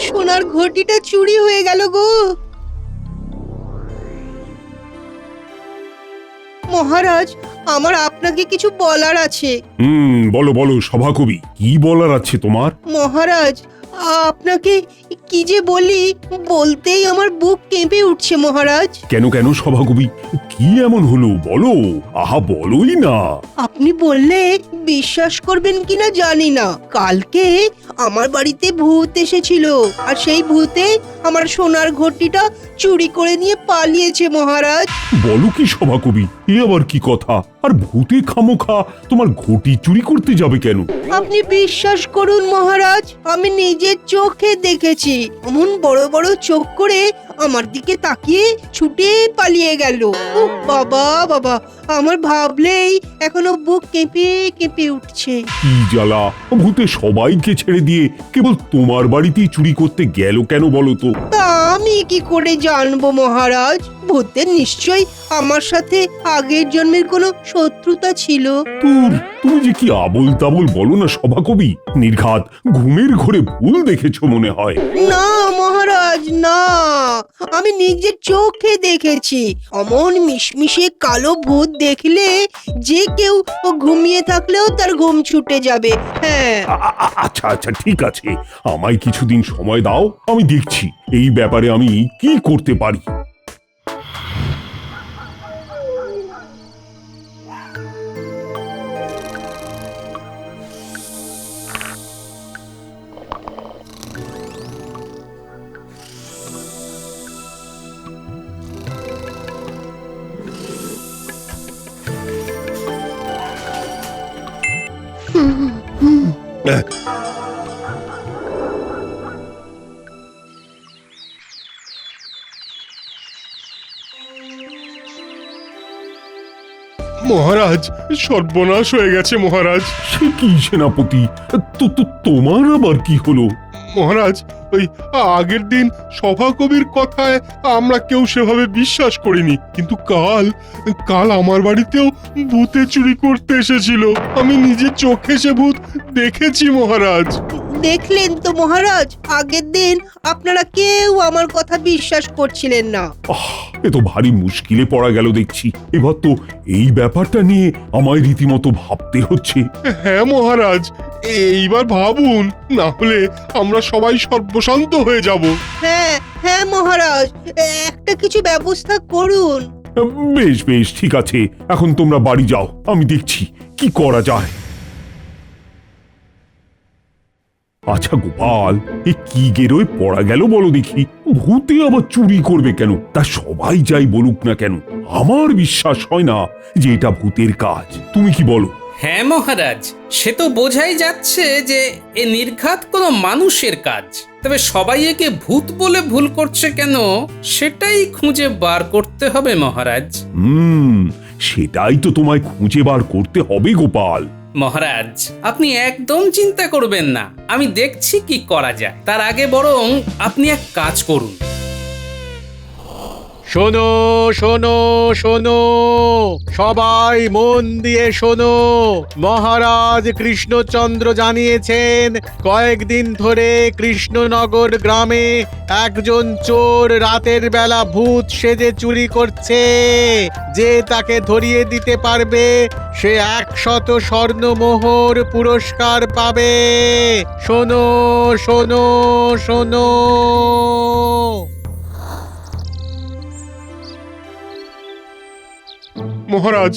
সোনার ঘটিটা চুরি হয়ে গেল গো। মহারাজ, আমার আপনাকে কিছু বলার আছে। বলো বলো সভাকবি, কি বলার আছে তোমার? মহারাজ, আপনাকে কি যে বলি, বলতেই আমার বুক কেঁপে উঠছে মহারাজ। কেন কেন সভাকবি, কি এমন হলো বলো, আহা বলোই না। আপনি বললে বিশ্বাস করবেন কিনা জানি না, কালকে আমার বাড়িতে ভূত এসেছিল, আর সেই ভূতে আমার সোনার ঘটিটা চুরি করে নিয়ে পালিয়েছে মহারাজ। বলো কি সভাকবি, এ আবার কি কথা? আর ভূতে খামোখা তোমার ঘটি চুরি করতে যাবে কেন? আপনি বিশ্বাস করুন মহারাজ, আমি নিজের চোখে দেখেছি। অমন বড় বড় চোখ করে আমার দিকে তাকিয়ে ছুটে পালিয়ে গেল। উফ, বাবা বাবা, আমার ভাবলেই এখনো বুক কেঁপে কেঁপে উঠছে। কি জ্বালা, ভূতে সবাইকে ছেড়ে দিয়ে কেবল তোমার বাড়িতেই চুরি করতে গেল কেন বলো তো? তা আমি কি করে জানবো মহারাজ? ভূতের নিশ্চয়ই আমার সাথে আগের জন্মের কোনো শত্রুতা ছিল। তুমি যে কি আবোল তাবোল বলো না সভাকবি, নির্ঘাত ঘুমের ঘোরে ভুল দেখেছো মনে হয়। না মহারাজ, না, আমি নিজের চোখে দেখেছি। অমন মিশমিশে কালো ভূত দেখলে যে কেউ ঘুমিয়ে থাকলেও তার ঘুম ছুটে যাবে। হ্যাঁ। আচ্ছা আচ্ছা ঠিক আছে, আমায় কিছুদিন সময় দাও, আমি দেখছি এই ব্যাপারে আমি কি করতে পারি। মহারাজ, সর্বনাশ হয়ে গেছে মহারাজ। সে কি সেনাপতি, তোমার আবার কি হলো? মহারাজ, ওই আগের দিন সভাকবির কথায় আমরা কেউ সেভাবে বিশ্বাস করিনি, কিন্তু কাল কাল আমার বাড়িতেও ভূতে চুরি করতে এসেছিল। আমি নিজের চোখে সে ভূত দেখেছি মহারাজ। দেখলেন তো মহারাজ, আগের দিন আপনারা কেউ আমার কথা বিশ্বাস করছিলেন না। এ তো ভারী মুশকিলে পড়া গেল দেখছি। এবার তো এই ব্যাপারটা নিয়ে আমায় রীতিমতো ভাবতে হচ্ছে। হ্যাঁ মহারাজ, এইবার ভাবুন, না হলে আমরা সবাই সর্বশান্ত হয়ে যাব। হ্যাঁ হ্যাঁ মহারাজ, একটা কিছু ব্যবস্থা করুন। বেশ বেশ ঠিক আছে, এখন তোমরা বাড়ি যাও, আমি দেখছি কি করা যায়। আচ্ছা গোপাল, এ কি গেরোয় পড়া গেল বলো দেখি? ভূতে আবার চুরি করবে কেন? তা সবাই যাই বলুক না কেন, আমার বিশ্বাস হয় না যে এটা ভূতের কাজ। তুমি কি বলো? হ্যাঁ মহারাজ, সে তো বোঝাই যাচ্ছে যে এ নির্ঘাত কোনো মানুষের কাজ। তবে সবাই একে ভূত বলে ভুল করছে কেন, সেটাই খুঁজে বার করতে হবে মহারাজ। সেটাই তো তোমায় খুঁজে বার করতে হবে গোপাল। মহারাজ, আপনি একদম চিন্তা করবেন না, আমি দেখছি কি করা যায়। তার আগে বরং আপনি এক কাজ করুন। শোনো শোনো শোনো, সবাই মন দিয়ে শোনো। মহারাজ কৃষ্ণচন্দ্র জানিয়েছেন, কয়েকদিন ধরে কৃষ্ণনগর গ্রামে একজন চোর রাতের বেলা ভূত সেজে চুরি করছে। যে তাকে ধরিয়ে দিতে পারবে সে 100 স্বর্ণমোহর পুরস্কার পাবে। শোনো শোনো শোনো। মহারাজ,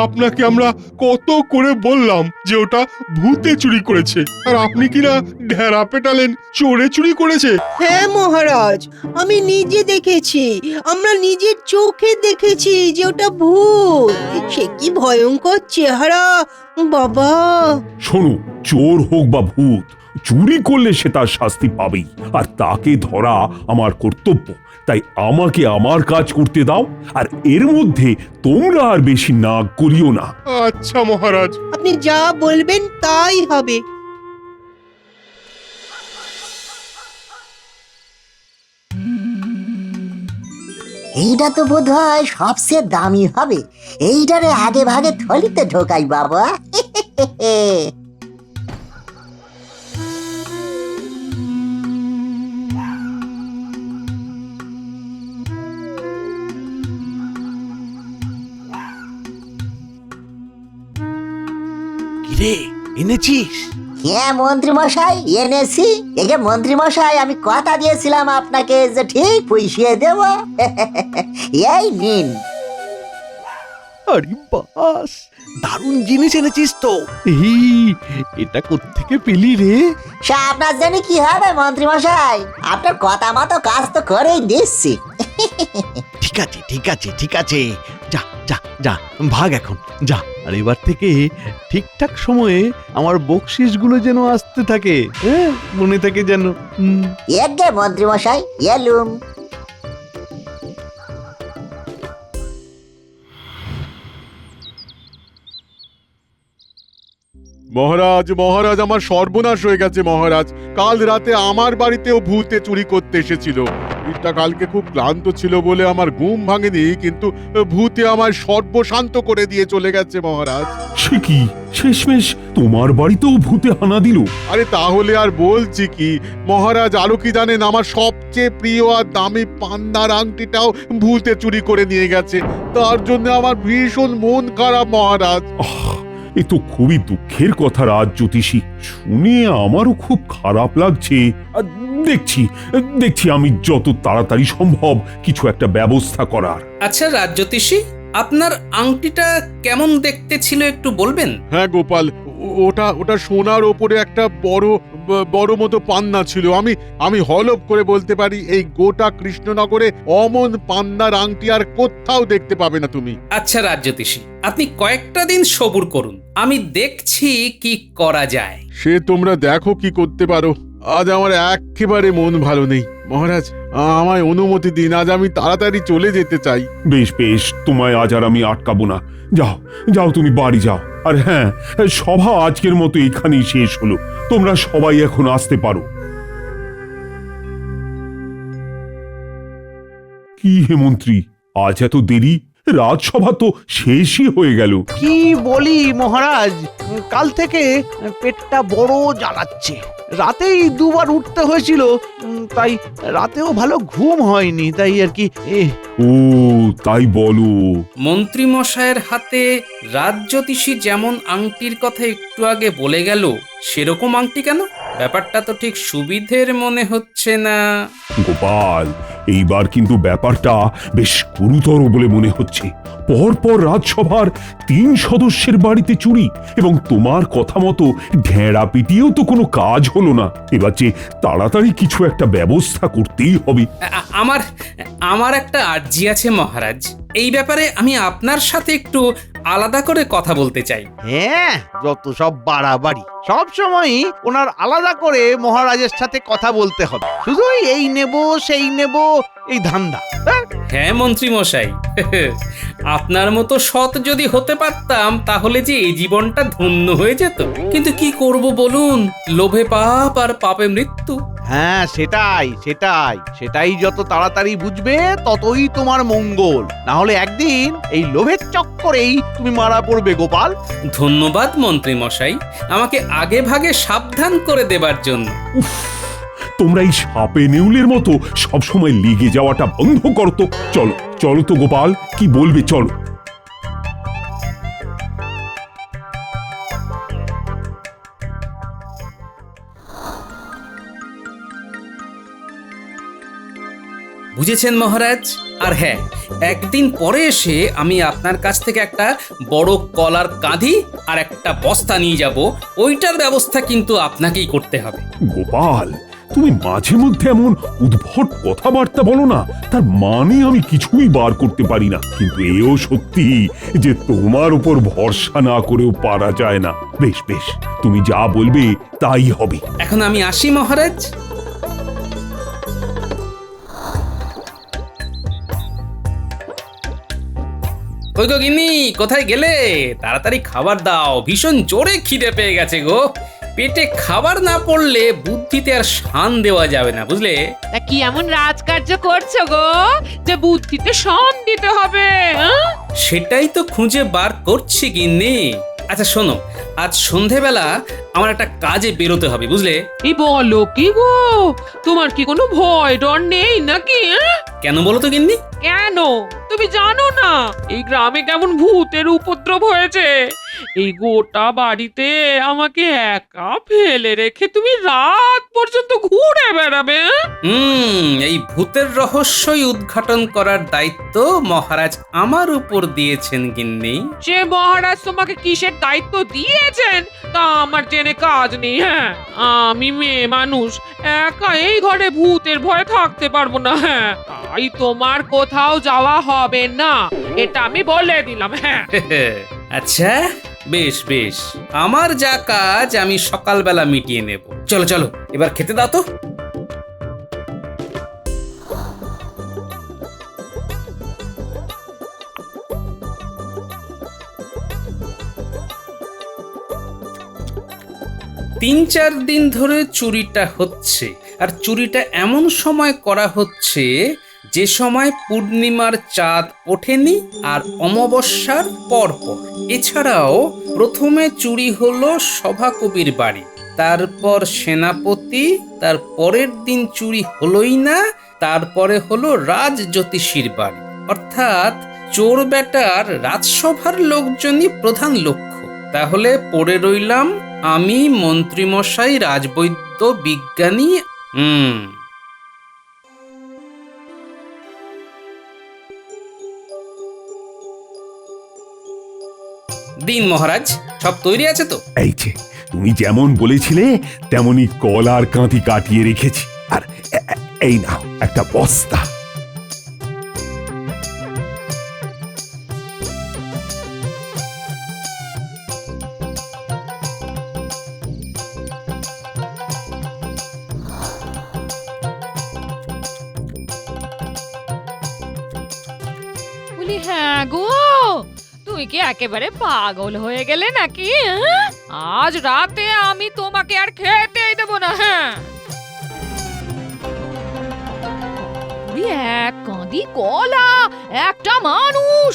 আপনাকে আমরা কত করে বললাম যে ওটা ভূতে চুরি করেছে, আর আপনি কিনা ঢেরা পেটালেন চোরে চুরি করেছে। হ্যাঁ মহারাজ, আমি নিজে দেখেছি, আমরা নিজের চোখে দেখেছি যে ওটা ভূত। সে কি ভয়ঙ্কর চেহারা বাবা। শোনো, চোর হোক বা ভূত, চুরি করলে সে তার শাস্তি পাবেই, আর তাকে ধরা আমার কর্তব্য। তাই আমাকে আমার কাজ করতে দাও, আর এর মধ্যে তোমরা আর বেশি নাক করিও না। আচ্ছা মহারাজ। আপনি যা বলবেন তাই হবে। এইটা তো বোধহয় সবচেয়ে দামি হবে। এইটারে আগে ভাগে থলিতে ঢোকাই বাবা। কিরে এনেছিস? হ্যাঁ মন্ত্রী মশাই, এনেছি। একে মন্ত্রী মশাই, আমি কথা দিয়েছিলাম আপনাকে যে ঠিক পুষিয়ে দেব। এই নিন। আরে বাস, দারুণ জিনিস এনেছিস তো। এটা কোত্থেকে পেলি রে? সে আপনার জন্য কি হবে মন্ত্রী মশাই, আপনার কথা মতো কাজ তো করেই দিচ্ছি। ঠিক আছে ঠিক আছে ঠিক আছে, যা যা যা, ভাগ এখন যা। আর এবার থেকে ঠিকঠাক সময়ে আমার বকশিসগুলো যেন আসতে থাকে, হ্যাঁ মনে থাকে যেন। এগে মন্ত্রী মশাই, এলুম। মহারাজ মহারাজ, আমার সর্বনাশ হয়ে গেছে মহারাজ। কাল রাতে আমার বাড়িতেও ভূতে চুরি করতে এসেছিল। এটা কালকে খুব ক্লান্ত ছিল বলে আমার ঘুম ভাঙেনি, কিন্তু ভূতে আমার সর্বশান্ত করে দিয়ে চলে গেছে মহারাজ। সে কি, শেষমেশ তোমার বাড়িতেও ভূতে হানা দিল? আরে তাহলে আর বলছি কি মহারাজ, আরো কি জানেন, আমার সবচেয়ে প্রিয় আর দামি পান্নার আংটিটাও ভূতে চুরি করে নিয়ে গেছে। তার জন্য আমার ভীষণ মন খারাপ মহারাজ। এ তো খুবই দুঃখের কথা রাজ জ্যোতিষী, শুনে আমারও খুব খারাপ লাগছে। আর দেখছি দেখছি আমি যত তাড়াতাড়ি সম্ভব কিছু একটা ব্যবস্থা করার। আচ্ছা রাজ্যোতিষী, আপনার আংটিটা কেমন দেখতে ছিল একটু বলবেন? হ্যাঁ গোপাল, ওটা ওটা সোনার ওপরে একটা বড় মতো পান্না ছিল। আমি হলফ করে বলতে পারি এই গোটা কৃষ্ণনগরে অমন পান্নার আংটি আর কোথাও দেখতে পাবে না তুমি। আচ্ছা রাজ্যোতিষী, আপনি কয়েকটা দিন সবুর করুন, আমি দেখছি কি করা যায়। সে তোমরা দেখো কি করতে পারো। আজ আমার একেবারে মন ভালো নেই মহারাজ, আমায় অনুমতি দিন, আজ আমি তাড়াতাড়ি চলে যেতে চাই। বেশ বেশ, তোমায় আজ আর আমি আটকাবো না। যাও যাও, তুমি বাড়ি যাও। আর হ্যাঁ, সভা আজকের মতো এখানেই শেষ হলো। তোমরা সবাই এখন আসতে পারো। কি হে মন্ত্রী, আজ এত দেরি? রাজসভা তো শেষই হয়ে গেল। কি বলি মহারাজ, কাল থেকে পেটটা বড় জ্বালাচ্ছে। রাতেই দুবার উঠতে হয়েছিল, তাই রাতেও ভালো ঘুম হয়নি, তাই আর কি। ও তাই বলো। মন্ত্রী মশাইয়ের হাতে রাজ্যোতিষী যেমন আংটির কথা একটু আগে বলে গেল, সেরকম আংটি কেন? ব্যাপারটা তো ঠিক সুবিধের মনে হচ্ছে না। গোপাল, এইবার কিন্তু ব্যাপারটা বেশ গুরুতর বলে মনে হচ্ছে। পরপর রাজসভার 3 সদস্যের বাড়িতে চুরি, এবং তোমার কথা মতো ঢেঁড়া পিটিয়েও তো কোনো কাজ হলো না। এবার যে তাড়াতাড়ি কিছু একটা ব্যবস্থা করতেই হবে। আমার একটা আর্জি আছে মহারাজ, এই ব্যাপারে আমি আপনার সাথে একটু আলাদা করে কথা বলতে চাই। হ্যাঁ, যত সব বাড়াবাড়ি, সব সময় ওনার আলাদা করে মহারাজের সাথে কথা বলতে হবে। শুধু এই নেব সেই নেব, এই ধান্দা। হ্যাঁ মন্ত্রী মশাই, আপনার মতো সৎ যদি হতে পারতাম তাহলে যে এই জীবনটা ধন্য হয়ে যেত। কিন্তু কি করব বলুন, লোভে পাপ আর পাপে মৃত্যু। হ্যাঁ সেটাই সেটাই সেটাই, যত তাড়াতাড়ি বুঝবে ততই তোমার মঙ্গল। না হলে একদিন এই লোভের চক্করেই তুমি মারা পড়বে গোপাল। ধন্যবাদ মন্ত্রী মশাই, আমাকে আগে ভাগে সাবধান করে দেবার জন্য। উফ, তোমরা এই সাপে নেউলের মতো সবসময় লেগে যাওয়াটা বন্ধ করো তো। চলো চলো তো গোপাল, কি বলবে, চলো। বুঝেছেন মহারাজ? আর হ্যাঁ, একদিন পরে এসে আমি আপনার কাছ থেকে একটা বড় কলার কাঁধি আর একটা বস্তা নিয়ে যাব। ওইটার ব্যবস্থা কিন্তু আপনাকেই করতে হবে। গোপাল, তুমি মাঝে মধ্যে এমন উদ্ভট কথাবার্তা বলো না, তার মানে আমি কিছুই বার করতে পারি না। কিন্তু এও সত্যি যে তোমার উপর ভরসা না করেও পারা যায় না। বেশ বেশ, তুমি যা বলবে তাই হবে। এখন আমি আসি মহারাজ। কই গো গিন্নি, কোথায় গেলে? তাড়াতাড়ি খাবার দাও, ভীষণ জোরে খিদে পেয়ে গেছে গো। পেটে খাবার না পড়লে বুদ্ধিতে আর শান দেওয়া যাবে না, বুঝলে? তা কি এমন রাজকার্য করছো গো যে বুদ্ধিতে শান দিতে হবে? সেটাই তো খুঁজে বার করছি গিন্নি। আচ্ছা শোনো, আজ সন্ধেবেলা আমার একটা কাজে বেরোতে হবে, বুঝলে? এই বলো কি গো, তোমার কি কোনো ভয় ডর নেই নাকি? কেন বলো তো গিন্নি? কেন তুমি জানো না এই গ্রামে কেমন ভূতের উপদ্রব হয়েছে? এই গোটা বাড়িতে আমাকে একা ফেলে রেখে তুমি রাত পর্যন্ত ঘুরে বেড়াবে হ্যাঁ? এই ভূতের রহস্যই উদ্ঘাটন করার দায়িত্ব মহারাজ আমার উপর দিয়েছেন গিন্নি। যে মহারাজ তোমাকে কিসের দায়িত্ব দিয়েছেন তা আমার জেনে কাজ নেই। হ্যাঁ, আমি মেয়ে মানুষ, একা এই ঘরে ভূতের ভয়ে থাকতে পারবো না। হ্যাঁ, তাই তোমার কোথাও যাওয়া হবে না, এটা আমি বলে দিলাম। হ্যাঁ, আচ্ছা, বেশ বেশ, আমার যা কাজ আমি সকালবেলা মিটিয়ে নেব। চলো চলো, এবার খেতে দাও তো। তিন চার দিন ধরে চুরিটা হচ্ছে, আর চুরিটা এমন সময় করা হচ্ছে যে সময় পূর্ণিমার চাঁদ ওঠেনি আর অমাবস্যার পরপর। এছাড়াও প্রথমে চুরি হলো সভাকবির বাড়ি, তারপর সেনাপতি, তার পরের দিন চুরি হলোই না, তারপরে হলো রাজ জ্যোতিষীর বাড়ি। অর্থাৎ চোর বেটার রাজসভার লোকজনই প্রধান লক্ষ্য। তাহলে পড়ে রইলাম আমি, মন্ত্রীমশাই, রাজবৈদ্য, বিজ্ঞানী। দিন মহারাজ, সব তৈরি আছে তো? এই যে তুমি যেমন বলেছিলে তেমনি কলার কাঁতি কাটিয়ে রেখেছি। আর এই নাও একটা বস্তা। বলি হ্যাঁ গো, তুই কি একেবারে পাগল হয়ে গেলে নাকি? হ্যাঁ? আজ রাতে আমি তোমাকে আর খেতেই দেবো না। হ্যাঁ, ওই এক কাঁদি কলা একটা মানুষ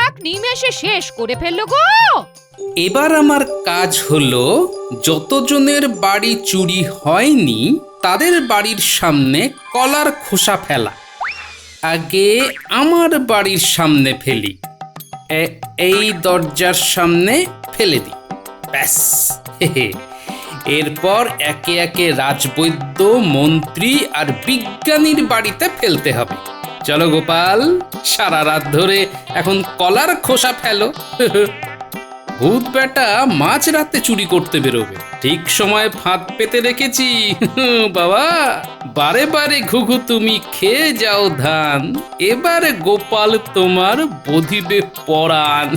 এক নিমেষে শেষ করে ফেললো গো। এবার আমার কাজ হলো যতজনের বাড়ি চুরি হয়নি তাদের বাড়ির সামনে কলার খোসা ফেলা। আগে আমার বাড়ির সামনে ফেলি, এই দরজার সামনে ফেলে দিই, ব্যাস। এরপর একে একে রাজবৈদ্য, মন্ত্রী আর বিজ্ঞানীর বাড়িতে ফেলতে হবে। চলো গোপাল, সারা রাত ধরে এখন কলার খোসা ফেলো। ভূত বেটা মাঝ রাতে চুরি করতে বেরোবে, ঠিক সময় ফাঁদ পেতে রেখেছি। বাবা, বারে বারে ঘুঘু তুমি খেয়ে যাও ধান, এবারে গোপাল তোমার বধিবে পরাণ।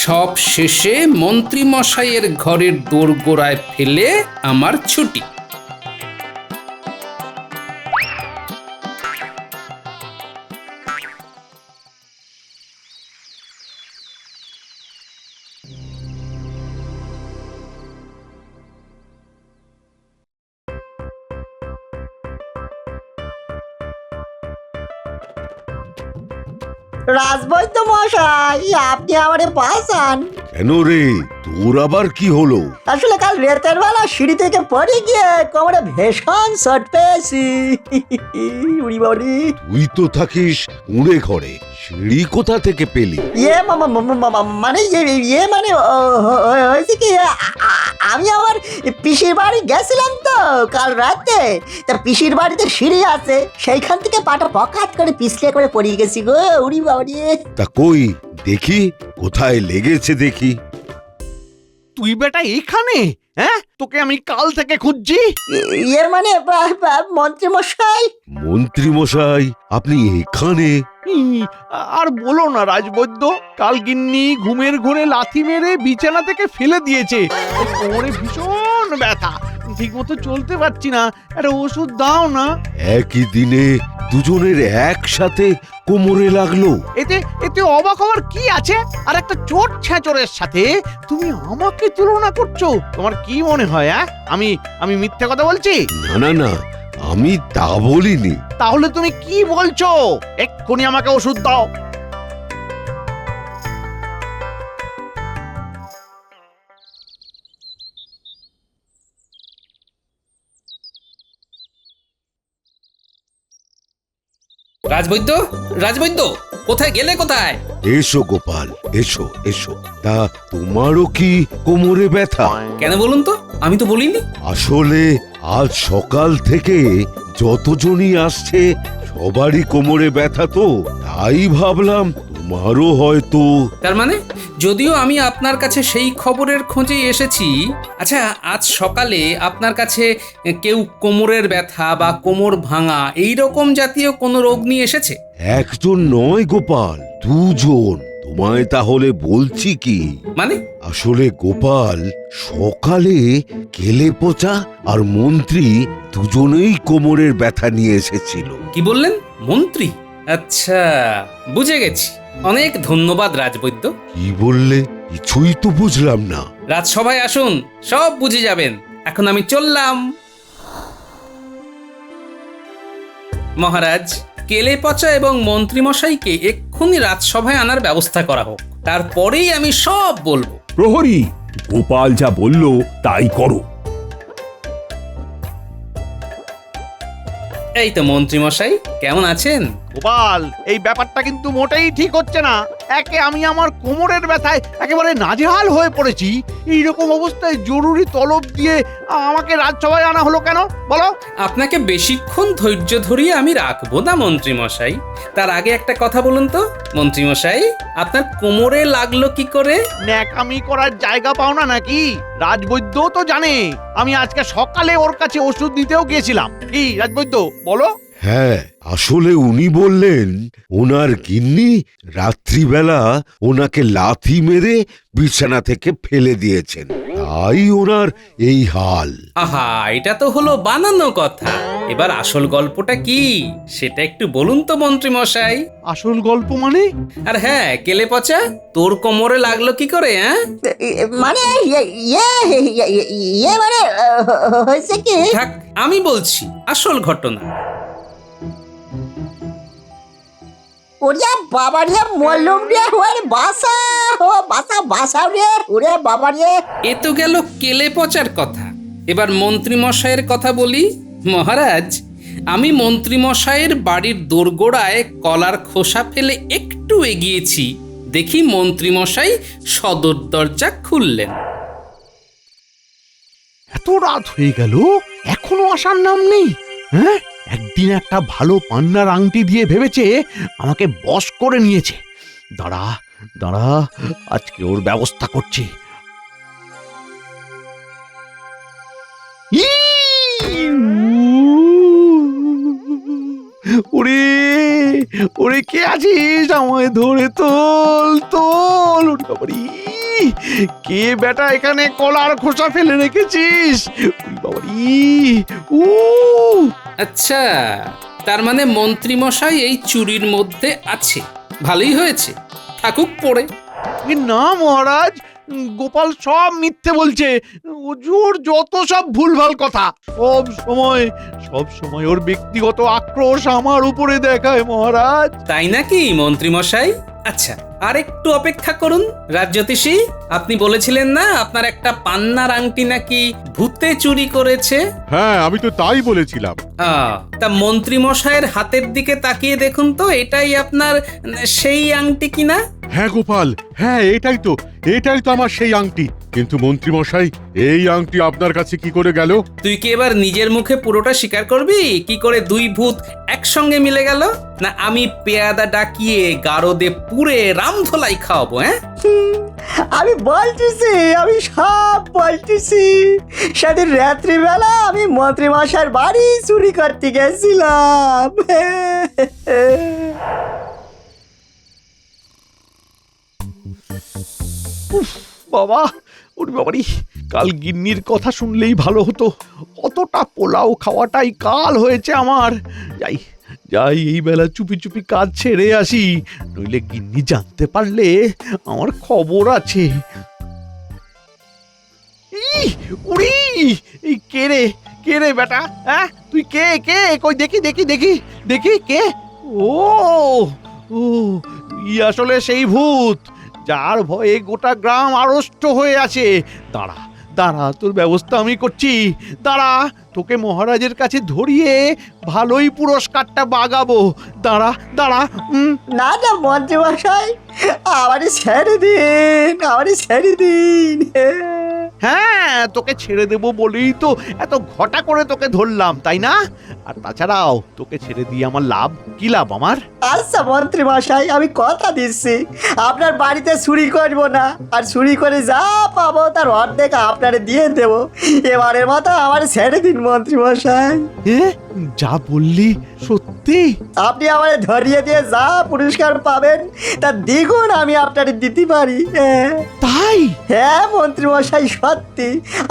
সব শেষে মন্ত্রী মশাইয়ের ঘরের দোরগোড়ায় ফেলে আমার ছুটি। রাজবৈদ্য মশাই, আপনি আমারে বাঁচান। কেন রে, তোর আবার কি হলো? আসলে কাল রাতের বেলা সিঁড়ি থেকে পড়ে গিয়ে কোমরে ভীষণ চোট পেয়েছি। উড়ি বাড়ি। তুই তো থাকিস কুঁড়ে ঘরে, সিঁড়ি কোথা থেকে পেলি? মানে হয়েছে কি, আমি আমার পিসির বাড়ি গেছিলাম তো কাল রাতে। তা পিসির বাড়িতে সিঁড়ি আছে, সেইখান থেকে পাটা পকাত করে পিছলে করে পড়ে গেছি গো। উড়ি বাড়ি। তা কই দেখি, কোথায় লেগেছে দেখি। তুই বেটা এখানে? হ্যাঁ, তোকে আমি কাল থেকে খুঁজছি। মানে মন্ত্রী মশাই। মন্ত্রী মশাই, আপনি এখানে? আর বলো না রাজবৈদ্য, কাল গিন্নি ঘুমের ঘোরে লাথি মেরে বিছানা থেকে ফেলে দিয়েছে। কোমরে ভীষণ ব্যথা, ঠিক মতো চলতে পারছি না, একটা ওষুধ দাও না। একই দিনে দুজনের একসাথে কোমরে লাগলো। এতে এতে অবাক হওয়ার কি আছে? আর একটা চোট ছেঁচড়ের সাথে তুমি আমাকে তুলনা করছো? তোমার কি মনে হয় আমি মিথ্যে কথা বলছি? না না না, আমি তা বলিনি। তাহলে তুমি কি বলছো? এক্ষুনি আমাকে ওষুধ দাও। রাজবৈদ্য, রাজবৈদ্য, কোথায় গেলে কোথায়? এসো গোপাল, এসো এসো। তা তোমারও কি কোমরে ব্যথা? কেন বলুন তো, আমি তো বলিনি। আসলে আজ সকাল থেকে যতজনই আসছে সবারই কোমরে ব্যথা, তো তাই ভাবলাম তোমারও হয়তো। তার মানে যদিও আমি আপনার কাছে সেই খবরের খোঁজেই এসেছি। আচ্ছা, আজ সকালে আপনার কাছে কেউ কোমরের ব্যথা বা কোমর ভাঙা এই রকম জাতীয় কোনো রোগ নিয়ে এসেছে? একজন নয় গোপাল, দুজন। তোমায় তাহলে বলছি কি, মানে? আসলে গোপাল, সকালে কেলে পচা আর মন্ত্রী দুজনেই কোমরের ব্যথা নিয়ে এসেছিল। কি বললেন? মন্ত্রী? আচ্ছা, বুঝে গেছি। অনেক ধন্যবাদ রাজবৈদ্য। কি বললে? কিছুই তো বুঝলাম না। রাজসভায় আসুন, সব বুঝে যাবেন। এখন আমি চললাম। মহারাজ, কেলে পচা এবং মন্ত্রীমশাইকে এক্ষুনি রাজসভায় আনার ব্যবস্থা করা হোক, তারপরেই আমি সব বলবো। প্রহরী, গোপাল যা বলল তাই করো। এই তো মন্ত্রীমশাই, কেমন আছেন? গোপাল, এই ব্যাপারটা কিন্তু মোটেই ঠিক হচ্ছে না। একে আমি আমার কোমরের ব্যথায় একেবারে নাজেহাল হয়ে পড়েছি, এইরকম অবস্থায় জরুরি তলব দিয়ে আমাকে রাজসভায় আনা হলো কেন বলো? আপনাকে বেশিক্ষণ ধৈর্য ধরিয়ে আমি রাখবো না মন্ত্রীমশাই। তার আগে একটা কথা বলুন তো মন্ত্রীমশাই, আপনার কোমরে লাগলো কি করে? ন্যাকামি করার জায়গা পাও না নাকি? রাজবৈদ্য তো জানে আমি আজকে সকালে ওর কাছে ওষুধ নিতেও গিয়েছিলাম। কি রাজবৈদ্য, বলো? হ্যাঁ, আসলে উনি বললেন ওনার গিন্নি রাত্রিবেলা ওনাকে লাথি মেরে বিছানা থেকে ফেলে দিয়েছেন, তাই ওনার এই হাল। আহা, এটা তো হলো বানানো কথা। এবার আসল গল্পটা কি সেটা একটু বলুন তো মন্ত্রীমশাই। আসল গল্প মানে? আর হ্যাঁ, কেলে পচা, তোর কোমরে লাগলো কি করে? হ্যাঁ, মানে মানে হয়েছে কি, থাক, আমি বলছি আসল ঘটনা। ওরে বাবা রে, মলম রে, ওরে বাসা, ও বাসা বাসা রে, ওরে বাবা রে। এ তো গেল কেলে পচার কথা। এবার মন্ত্রীমশাইয়ের কথা বলি। মহারাজ, আমি মন্ত্রীমশাইয়ের বাড়ির দোরগোড়ায় কলার খোসা ফেলে একটু এগিয়েছি, দেখি মন্ত্রীমশাই সদর দরজা খুললেন। এত রাত হয়ে গেল, এখনো আসার নাম নেই। হ্যাঁ, একদিন একটা ভালো পান্নার আংটি দিয়ে ভেবেছে আমাকে বশ করে নিয়েছে। দাঁড়া দাঁড়া, আজকে ওর ব্যবস্থা করছি। ওরে ওরে, কে আছিস? আমায় ধরে তোল তোল। ওরে বাবারে, কে বেটা এখানে কলার খোসা ফেলে রেখেছিস? ওরে বাবারে, উ আচ্ছা, তার মানে মন্ত্রীমশাই এই চুরির মধ্যে আছে। ভালোই হয়েছে, থাকুক পড়ে। না মহারাজ, গোপাল সব মিথ্যে বলছে। ওর যত সব ভুলভাল কথা। সব সময় ওর ব্যক্তিগত আক্রোশ আমার উপরে দেখায় মহারাজ। তাই নাকি মন্ত্রীমশাই? আচ্ছা, আর একটু অপেক্ষা করুন। রাজজ্যোতিষী, আপনি বলেছিলেন না আপনার একটা পান্নার আংটি নাকি ভূতে চুরি করেছে? হ্যাঁ, আমি তো তাই বলেছিলাম। তা মন্ত্রীমশাইয়ের হাতের দিকে তাকিয়ে দেখুন তো, এটাই আপনার সেই আংটি কিনা? হ্যাঁ গোপাল, হ্যাঁ এটাই তো আমার সেই আংটি। কিন্তু মন্ত্রীমশাই, এই আংটি আপনার কাছে কি করে গেল? তুই কি এবার নিজের মুখে পুরোটা স্বীকার করবি কি করে দুই ভূত একসঙ্গে মিলে গেল? না আমি পেয়াদা ডাকিয়ে গারদে পুরে রামধলাই খাওয়াবো? হ্যাঁ, আমি বলতেছি, আমি সব বলতেছি। সেদিন রাত্রিবেলা আমি মন্ত্রীমশাইয়ের বাড়ি চুরি করতে গেছিলাম। বাবা, ওরে বাবারি, কাল গিন্নির কথা শুনলেই ভালো হতো। কতটা পোলাও খাওয়াটাই কাল হয়েছে আমার। যাই যাই, এই বেলা চুপি চুপি কাজ ছেড়ে আসি, নইলে গিন্নি জানতে পারলে আমার খবর আছে। উড়ি, এই কে রে বেটা? হ্যাঁ, তুই কে? কই দেখি দেখি দেখি দেখি কে? ও ও, তুই আসলে সেই ভূত যার ভয়ে গোটা গ্রাম আড়ষ্ট হয়ে আছে। দাঁড়া দাঁড়া, তোর ব্যবস্থা আমি করছি। দাঁড়া, তোকে মহারাজের কাছে ধরিয়ে ভালোই পুরস্কারটা বাগাবো। দাঁড়া দাঁড়া। না না মন্ত্রী মশাই, আমারই ছেড়ে দিন, আমারই ছেড়ে দিন। হ্যাঁ, তোকে ছেড়ে দেবো বলেই তো এত ঘটা করে তোকে ধরলাম, তাই না? আর তাছাড়াও তোকে ছেড়ে দিয়ে আমার লাভ কি? লাভ আমার? আচ্ছা মন্ত্রী মশাই, আমি কথা দিচ্ছি আপনার বাড়িতে চুরি করব না, আর চুরি করে যা পাবো তার অর্ধেক আপনারে দিয়ে দেব। এবারের মতো আমার ছেড়ে দিন মন্ত্রী মশাই। যা বললি সত্যি? আপনি আমার ধরিয়ে দিয়ে যা পুরস্কার পাবেন তার দ্বিগুণ আমি আপনারে দিতে পারি। তাই? হ্যাঁ মন্ত্রী মশাই, সত্যি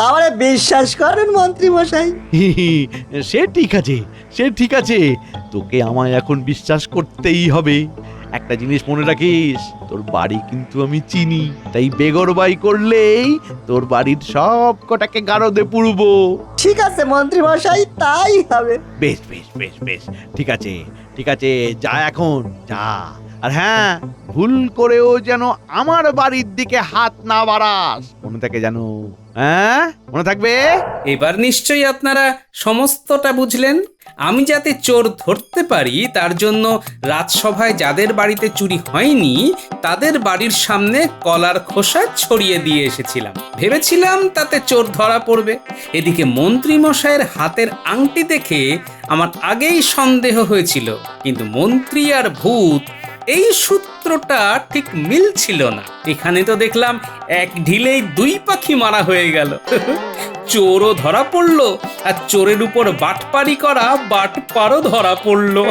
আমারে বিশ্বাস করেন মন্ত্রী মশাই। সে ঠিক আছে, সে ঠিক আছে, তোকে আমায় এখন বিশ্বাস করতেই হবে। একটা জিনিস মনে রাখিস, তোর বাড়ি কিন্তু আমি চিনি, তাই বেগরবাই করলেই তোর বাড়ির সব কটাকে গারদে পুরবো। ঠিক আছে মন্ত্রী মশাই, তাই হবে। বেশ বেশ বেশ বেশ, ঠিক আছে ঠিক আছে, যা এখন যা। আর হ্যাঁ, ভুল করেও যেন আমার বাড়ির দিকে হাত না বাড়াস, মনে থাকে জানো? হ্যাঁ, মনে থাকবে? এবার নিশ্চয়ই আপনারা সমস্তটা বুঝলেন। আমি যাতে চোর ধরতে পারি তার জন্য রাজসভায় যাদের বাড়িতে চুরি হয়নি তাদের বাড়ির সামনে কলার খোসা ছড়িয়ে দিয়ে এসেছিলাম। ভেবেছিলাম তাতে চোর ধরা পড়বে। এদিকে মন্ত্রী মশাইয়ের হাতের আংটি দেখে আমার আগেই সন্দেহ হয়েছিল, কিন্তু মন্ত্রী আর ভূত এই সূত্রটা ঠিক মিলছিল না। এখানে তো দেখলাম এক ঢিলেই দুই পাখি মারা হয়ে গেল। চোরও ধরা পড়লো, আর চোরের উপর বাটপারি করা বাটপারও ধরা পড়লো।